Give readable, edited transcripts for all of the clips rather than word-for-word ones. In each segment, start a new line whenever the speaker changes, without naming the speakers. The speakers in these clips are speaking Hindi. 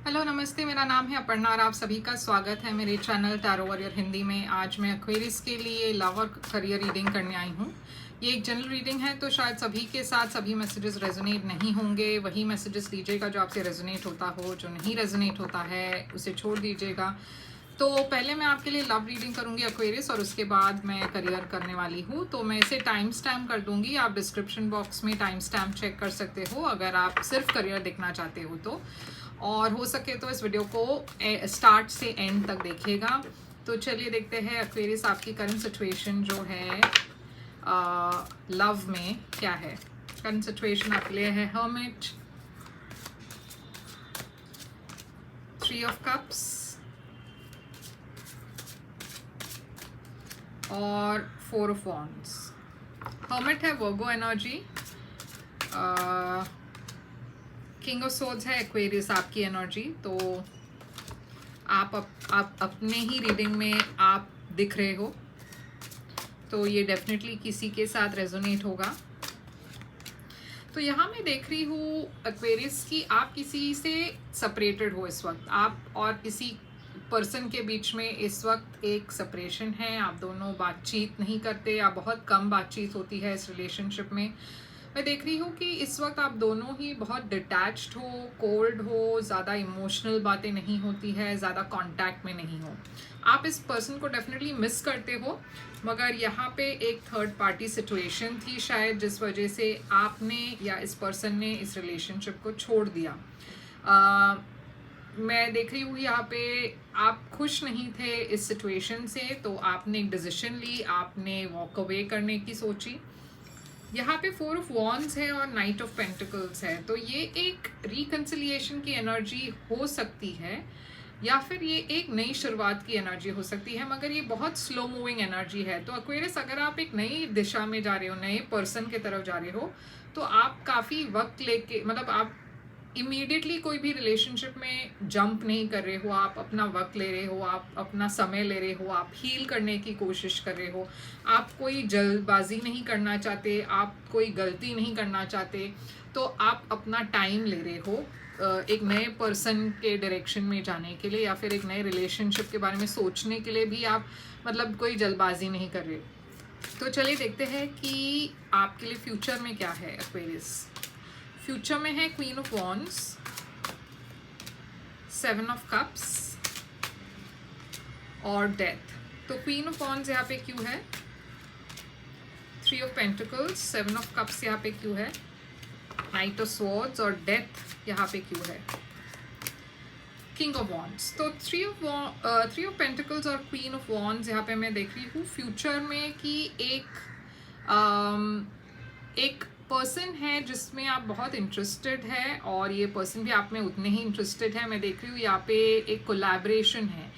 हेलो नमस्ते, मेरा नाम है अपर्णा और आप सभी का स्वागत है मेरे चैनल टैरो वॉरियर हिंदी में। आज मैं एक्वेरियस के लिए लव और करियर रीडिंग करने आई हूँ। ये एक जनरल रीडिंग है तो शायद सभी के साथ सभी मैसेजेस रेजोनेट नहीं होंगे। वही मैसेजेस लीजिएगा जो आपसे रेजोनेट होता हो, जो नहीं रेजोनेट होता है उसे छोड़ दीजिएगा। तो पहले मैं आपके लिए लव रीडिंग करूंगी एक्वेरियस और उसके बाद मैं करियर करने वाली हूँ। तो मैं इसे टाइम स्टैम्प कर दूंगी, आप डिस्क्रिप्शन बॉक्स में टाइम स्टैम्प चेक कर सकते हो अगर आप सिर्फ करियर देखना चाहते हो तो। और हो सके तो इस वीडियो को स्टार्ट से एंड तक देखिएगा। तो चलिए देखते हैं एक्वेरियस आपकी करंट सिचुएशन जो है लव में क्या है। करंट सिचुएशन आपके लिए है हर्मिट, 3 ऑफ कप्स और 4 ऑफ वॉन्ड्स। हर्मिट है वर्गो एनर्जी, किंग ऑफ सोर्ड्स है एक्वेरियस आपकी एनर्जी। तो आप अपने ही रीडिंग में आप दिख रहे हो तो ये डेफिनेटली किसी के साथ रेजोनेट होगा। तो यहाँ मैं देख रही हूँ एक्वेरियस की आप किसी से सेपरेटेड हो इस वक्त, आप और किसी पर्सन के बीच में इस वक्त एक सेपरेशन है। आप दोनों बातचीत नहीं करते या बहुत कम बातचीत होती है इस रिलेशनशिप में। मैं देख रही हूँ कि इस वक्त आप दोनों ही बहुत डिटैच्ड हो, कोल्ड हो, ज़्यादा इमोशनल बातें नहीं होती है, ज़्यादा कांटेक्ट में नहीं हो। आप इस पर्सन को डेफिनेटली मिस करते हो, मगर यहाँ पे एक थर्ड पार्टी सिचुएशन थी शायद जिस वजह से आपने या इस पर्सन ने इस रिलेशनशिप को छोड़ दिया। मैं देख रही हूँ यहाँ पे आप खुश नहीं थे इस सिचुएशन से, तो आपने एक डिसीजन ली, आपने वॉक अवे करने की सोची। यहाँ पे 4 ऑफ वॉन्ड्स है और नाइट ऑफ पेंटिकल्स है। तो ये एक रिकंसिलिएशन की एनर्जी हो सकती है या फिर ये एक नई शुरुआत की एनर्जी हो सकती है, मगर ये बहुत स्लो मूविंग एनर्जी है। तो एक्वेरियस अगर आप एक नई दिशा में जा रहे हो, नए पर्सन की तरफ जा रहे हो, तो आप काफ़ी वक्त लेके, मतलब आप इमीडिएटली कोई भी रिलेशनशिप में जंप नहीं कर रहे हो, आप अपना वक्त ले रहे हो, आप अपना समय ले रहे हो, आप हील करने की कोशिश कर रहे हो, आप कोई जल्दबाजी नहीं करना चाहते, आप कोई गलती नहीं करना चाहते। तो आप अपना टाइम ले रहे हो एक नए पर्सन के डायरेक्शन में जाने के लिए या फिर एक नए रिलेशनशिप के बारे में सोचने के लिए भी आप मतलब कोई जल्दबाजी नहीं कर रहे। तो चलिए देखते हैं कि आपके लिए फ्यूचर में क्या है एक्वेरियस। फ्यूचर में है queen of wands, 7 of cups और डेथ। तो क्वीन ऑफ वॉन्ड्स यहाँ पे क्यों है, 3 ऑफ पेंटिकल्स, 7 ऑफ कप्स यहाँ पे क्यों है, नाइट ऑफ स्वॉर्ड्स और डेथ यहाँ पे क्यों है, किंग ऑफ वॉन्ड्स। तो 3 ऑफ पेंटिकल्स और क्वीन ऑफ वॉन्ड्स यहाँ पे मैं देख रही हूँ फ्यूचर में कि एक पर्सन है जिसमें आप बहुत इंटरेस्टेड है और ये पर्सन भी आप में उतने ही इंटरेस्टेड है। मैं देख रही हूँ यहाँ पे एक कोलैबोरेशन है,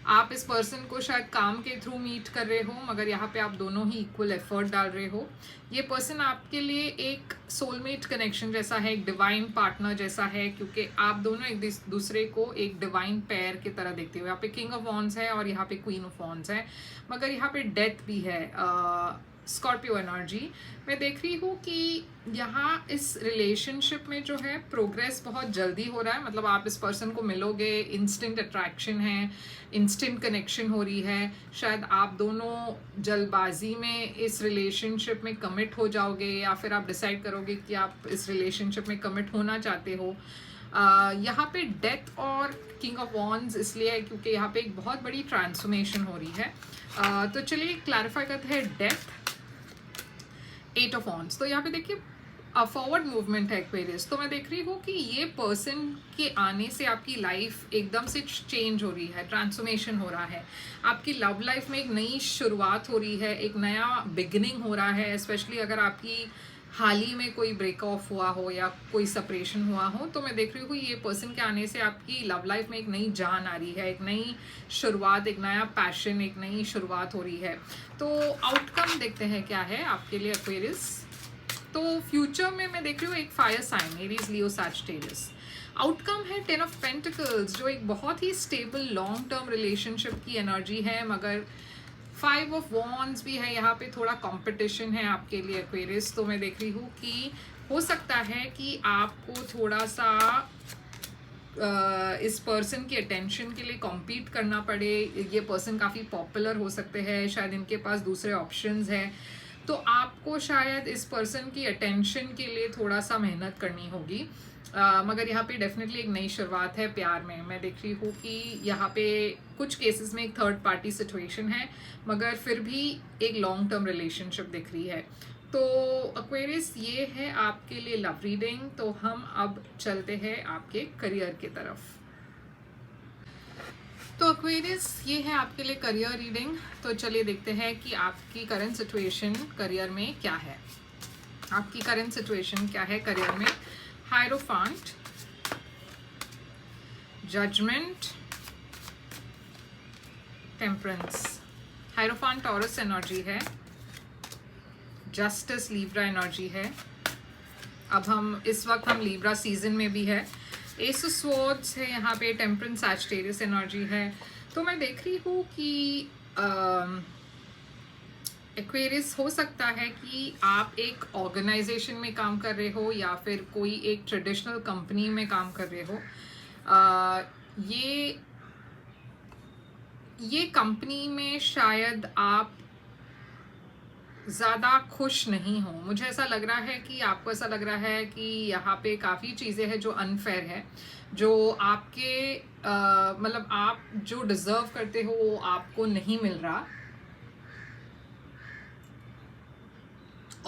आप इस पर्सन को शायद काम के थ्रू मीट कर रहे हो, मगर यहाँ पे आप दोनों ही इक्वल एफर्ट डाल रहे हो। ये पर्सन आपके लिए एक सोलमेट कनेक्शन जैसा है, एक डिवाइन पार्टनर जैसा है, क्योंकि आप दोनों एक दूसरे को एक डिवाइन पेयर की तरह देखते हो। यहाँ पे किंग ऑफ वॉन्ड्स है और यहाँ पे क्वीन ऑफ वॉन्ड्स है, मगर यहाँ पे डेथ भी है, स्कॉर्पियो एनर्जी। मैं देख रही हूँ कि यहाँ इस रिलेशनशिप में जो है प्रोग्रेस बहुत जल्दी हो रहा है। मतलब आप इस पर्सन को मिलोगे, इंस्टेंट अट्रैक्शन है, इंस्टेंट कनेक्शन हो रही है। शायद आप दोनों जल्दबाजी में इस रिलेशनशिप में कमिट हो जाओगे या फिर आप डिसाइड करोगे कि आप इस रिलेशनशिप में कमिट होना चाहते हो। यहाँ पे डेथ और किंग ऑफ वॉन्ड्स इसलिए है क्योंकि यहाँ पे एक बहुत बड़ी ट्रांसफॉर्मेशन हो रही है। तो चलिए क्लैरिफाई करते हैं डेथ, 8 ऑफ वॉन्ड्स। तो यहाँ पे देखिए फॉरवर्ड मूवमेंट है एक्वेरियस। तो मैं देख रही हूँ कि ये पर्सन के आने से आपकी लाइफ एकदम से चेंज हो रही है, ट्रांसफॉर्मेशन हो रहा है। आपकी लव लाइफ में एक नई शुरुआत हो रही है, एक नया बिगिनिंग हो रहा है। स्पेशली अगर आपकी हाल ही में कोई ब्रेक ऑफ हुआ हो या कोई सेपरेशन हुआ हो, तो मैं देख रही हूँ ये पर्सन के आने से आपकी लव लाइफ में एक नई जान आ रही है, एक नई शुरुआत, एक नया पैशन, एक नई शुरुआत हो रही है। तो आउटकम देखते हैं क्या है आपके लिए एक्वेरियस। तो फ्यूचर में मैं देख रही हूँ एक फायर साइन, एरीज, लियो, सैजिटेरियस। आउटकम है 10 ऑफ पेंटिकल्स, जो एक बहुत ही स्टेबल लॉन्ग टर्म रिलेशनशिप की एनर्जी है, मगर 5 ऑफ वॉन्ड्स भी है। यहाँ पे थोड़ा कंपटीशन है आपके लिए एक्वेरियस। तो मैं देख रही हूँ कि हो सकता है कि आपको थोड़ा सा इस पर्सन की अटेंशन के लिए कॉम्पीट करना पड़े, ये पर्सन काफ़ी पॉपुलर हो सकते हैं, शायद इनके पास दूसरे ऑप्शंस हैं, तो आपको शायद इस पर्सन की अटेंशन के लिए थोड़ा सा मेहनत करनी होगी। मगर यहाँ पे डेफिनेटली एक नई शुरुआत है प्यार में। मैं देख रही हूँ कि यहाँ पे कुछ केसेस में एक थर्ड पार्टी सिचुएशन है, मगर फिर भी एक लॉन्ग टर्म रिलेशनशिप दिख रही है। तो एक्वेरियस, ये है आपके लिए लव रीडिंग। तो हम अब चलते हैं आपके करियर की तरफ। तो एक्वेरियस, ये है आपके लिए करियर रीडिंग। तो चलिए देखते हैं कि आपकी करंट सिचुएशन करियर में क्या है। आपकी करंट सिचुएशन क्या है करियर में? हायरोफांट, जजमेंट, टेम्परेंस। हायरोफांट टॉरस एनर्जी है, जस्टिस लीब्रा एनर्जी है। अब इस वक्त हम लीब्रा सीजन में भी है। एस ऑफ स्वॉर्ड्स है यहाँ पे, टेम्परेंस सैजिटेरियस एनर्जी है। तो मैं देख रही हूँ कि एक्वेरियस, हो सकता है कि आप एक ऑर्गेनाइजेशन में काम कर रहे हो या फिर कोई एक ट्रेडिशनल कंपनी में काम कर रहे हो। ये कंपनी में शायद आप ज़्यादा खुश नहीं हो। मुझे ऐसा लग रहा है कि आपको ऐसा लग रहा है कि यहाँ पे काफ़ी चीज़ें हैं जो अनफेयर है, जो आपके मतलब आप जो डिज़र्व करते हो वो आपको नहीं मिल रहा।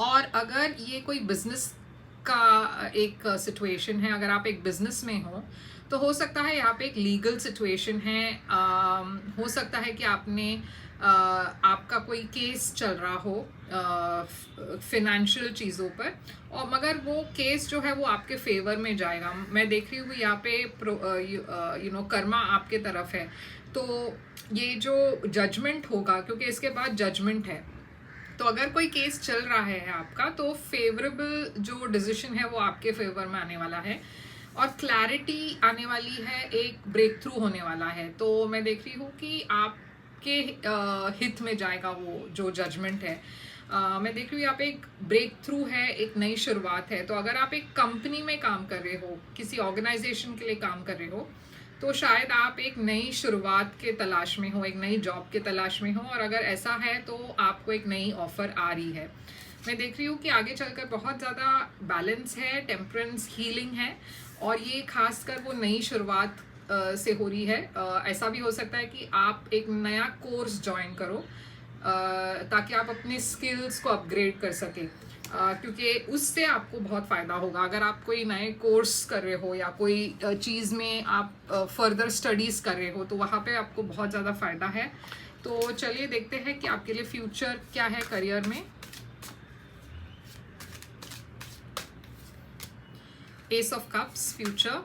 और अगर ये कोई बिजनेस का एक सिचुएशन है, अगर आप एक बिजनेस में हो, तो हो सकता है यहाँ पे एक लीगल सिचुएशन है। हो सकता है कि आपका कोई केस चल रहा हो फिनेंशियल चीज़ों पर, और मगर वो केस जो है वो आपके फेवर में जाएगा। मैं देख रही हूँ यहाँ पे कर्मा आपके तरफ है। तो ये जो जजमेंट होगा, क्योंकि इसके बाद जजमेंट है, तो अगर कोई केस चल रहा है आपका, तो फेवरेबल जो डिसीजन है वो आपके फेवर में आने वाला है और क्लैरिटी आने वाली है, एक ब्रेक थ्रू होने वाला है। तो मैं देख रही हूँ कि आपके हित में जाएगा वो जो जजमेंट है। मैं देख रही हूँ यहाँ पे एक ब्रेक थ्रू है, एक नई शुरुआत है। तो अगर आप एक कंपनी में काम कर रहे हो, किसी ऑर्गेनाइजेशन के लिए काम कर रहे हो, तो शायद आप एक नई शुरुआत के तलाश में हो, एक नई जॉब के तलाश में हो। और अगर ऐसा है तो आपको एक नई ऑफर आ रही है। मैं देख रही हूँ कि आगे चलकर बहुत ज़्यादा बैलेंस है, टेम्परेंस, हीलिंग है, और ये खासकर वो नई शुरुआत से हो रही है। ऐसा भी हो सकता है कि आप एक नया कोर्स ज्वाइन करो ताकि आप अपने स्किल्स को अपग्रेड कर सकें, क्योंकि उससे आपको बहुत फ़ायदा होगा। अगर आप कोई नए कोर्स कर रहे हो या कोई चीज़ में आप फर्दर स्टडीज़ कर रहे हो, तो वहाँ पे आपको बहुत ज़्यादा फ़ायदा है। तो चलिए देखते हैं कि आपके लिए फ्यूचर क्या है करियर में। Ace of cups, future,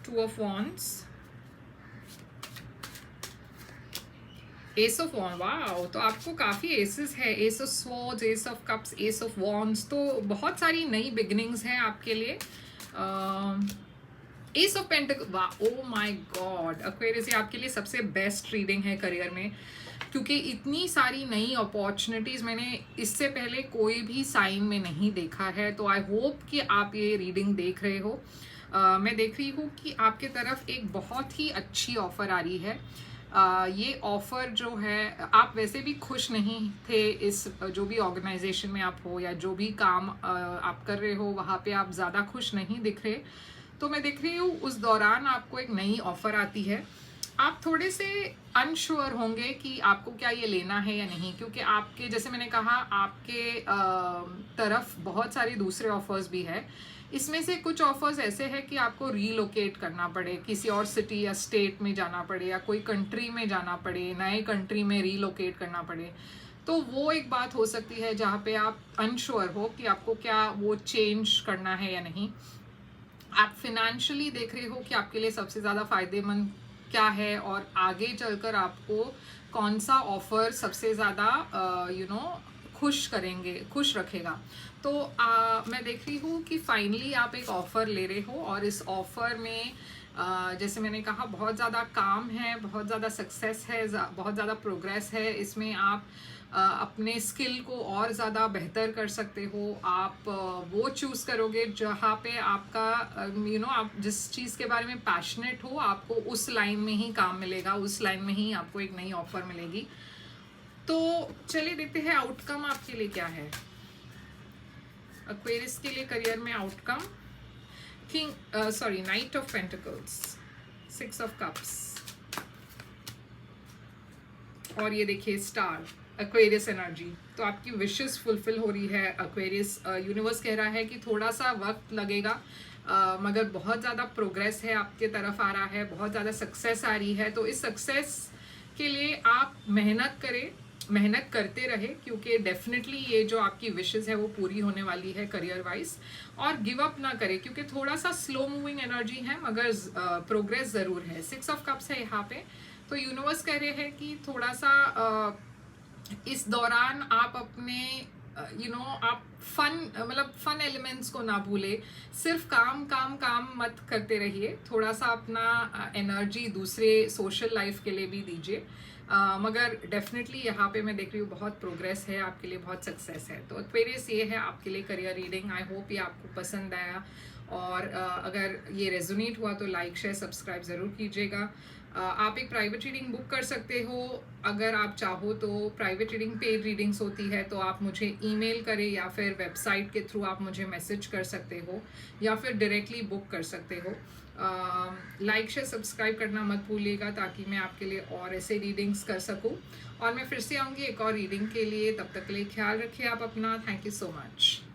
two of wands, ace of wand. Wow, तो आपको काफ़ी एसेस है, ace of swords, ace of cups, ace of wands. तो बहुत सारी नई बिगिनिंग्स हैं आपके लिए। एस ऑफ पेंटिकल्स, वाह, ओ माय गॉड एक्वेरियस, ये आपके लिए सबसे बेस्ट रीडिंग है करियर में, क्योंकि इतनी सारी नई अपॉर्चुनिटीज़ मैंने इससे पहले कोई भी साइन में नहीं देखा है। तो आई होप कि आप ये रीडिंग देख रहे हो। मैं देख रही हूँ कि आपके तरफ एक बहुत ही अच्छी ऑफ़र आ रही है। ये ऑफ़र जो है, आप वैसे भी खुश नहीं थे इस जो भी ऑर्गेनाइजेशन में आप हो या जो भी काम आप कर रहे हो, वहाँ पे आप ज़्यादा खुश नहीं दिख रहे। तो मैं देख रही हूँ उस दौरान आपको एक नई ऑफ़र आती है। आप थोड़े से अनश्योर होंगे कि आपको क्या ये लेना है या नहीं, क्योंकि आपके, जैसे मैंने कहा, आपके तरफ बहुत सारे दूसरे ऑफ़र्स भी है। इसमें से कुछ ऑफर्स ऐसे हैं कि आपको रीलोकेट करना पड़े, किसी और सिटी या स्टेट में जाना पड़े, या कोई कंट्री में जाना पड़े, नए कंट्री में रीलोकेट करना पड़े। तो वो एक बात हो सकती है जहाँ पे आप अनश्योर हो कि आपको क्या वो चेंज करना है या नहीं। आप फिनेंशियली देख रहे हो कि आपके लिए सबसे ज़्यादा फ़ायदेमंद क्या है, और आगे चलकर आपको कौन सा ऑफ़र सबसे ज़्यादा खुश रखेगा। तो मैं देख रही हूँ कि फाइनली आप एक ऑफ़र ले रहे हो और इस ऑफ़र में जैसे मैंने कहा बहुत ज़्यादा काम है, बहुत ज़्यादा सक्सेस है, बहुत ज़्यादा प्रोग्रेस है। इसमें आप अपने स्किल को और ज़्यादा बेहतर कर सकते हो। आप वो चूज़ करोगे जहाँ पे आपका आप जिस चीज़ के बारे में पैशनेट हो, आपको उस लाइन में ही काम मिलेगा, उस लाइन में ही आपको एक नई ऑफ़र मिलेगी। तो चलिए देखते हैं आउटकम आपके लिए क्या है। एक्वेरियस के लिए करियर में outcome night of pentacles, 6 of cups, और ये देखिए स्टार, एक्वेरियस एनर्जी। तो आपकी विशेस फुलफिल हो रही है। एक्वेरियस यूनिवर्स कह रहा है कि थोड़ा सा वक्त लगेगा, मगर बहुत ज़्यादा प्रोग्रेस है आपके तरफ आ रहा है, बहुत ज़्यादा सक्सेस आ रही है। तो इस सक्सेस के लिए आप मेहनत करते रहे, क्योंकि डेफिनेटली ये जो आपकी विशेस है वो पूरी होने वाली है करियर वाइज। और गिव अप ना करें, क्योंकि थोड़ा सा स्लो मूविंग एनर्जी है, मगर प्रोग्रेस ज़रूर है। 6 ऑफ कप्स है यहाँ पे। तो यूनिवर्स कह रहे हैं कि थोड़ा सा इस दौरान आप अपने आप फन एलिमेंट्स को ना भूले। सिर्फ काम काम काम मत करते रहिए, थोड़ा सा अपना एनर्जी दूसरे सोशल लाइफ के लिए भी दीजिए। मगर डेफिनेटली यहाँ पे मैं देख रही हूँ बहुत प्रोग्रेस है आपके लिए, बहुत सक्सेस है। तो एक्वेरियस ये है आपके लिए करियर रीडिंग। आई होप ये आपको पसंद आया, और अगर ये रेजोनेट हुआ तो लाइक शेयर सब्सक्राइब ज़रूर कीजिएगा। आप एक प्राइवेट रीडिंग बुक कर सकते हो अगर आप चाहो तो। प्राइवेट रीडिंग पेड रीडिंग्स होती है, तो आप मुझे ईमेल करें या फिर वेबसाइट के थ्रू आप मुझे मैसेज कर सकते हो, या फिर डायरेक्टली बुक कर सकते हो। लाइक शेयर सब्सक्राइब करना मत भूलिएगा, ताकि मैं आपके लिए और ऐसे रीडिंग्स कर सकूं। और मैं फिर से आऊँगी एक और रीडिंग के लिए। तब तक के लिए ख्याल रखिए आप अपना। Thank you so much.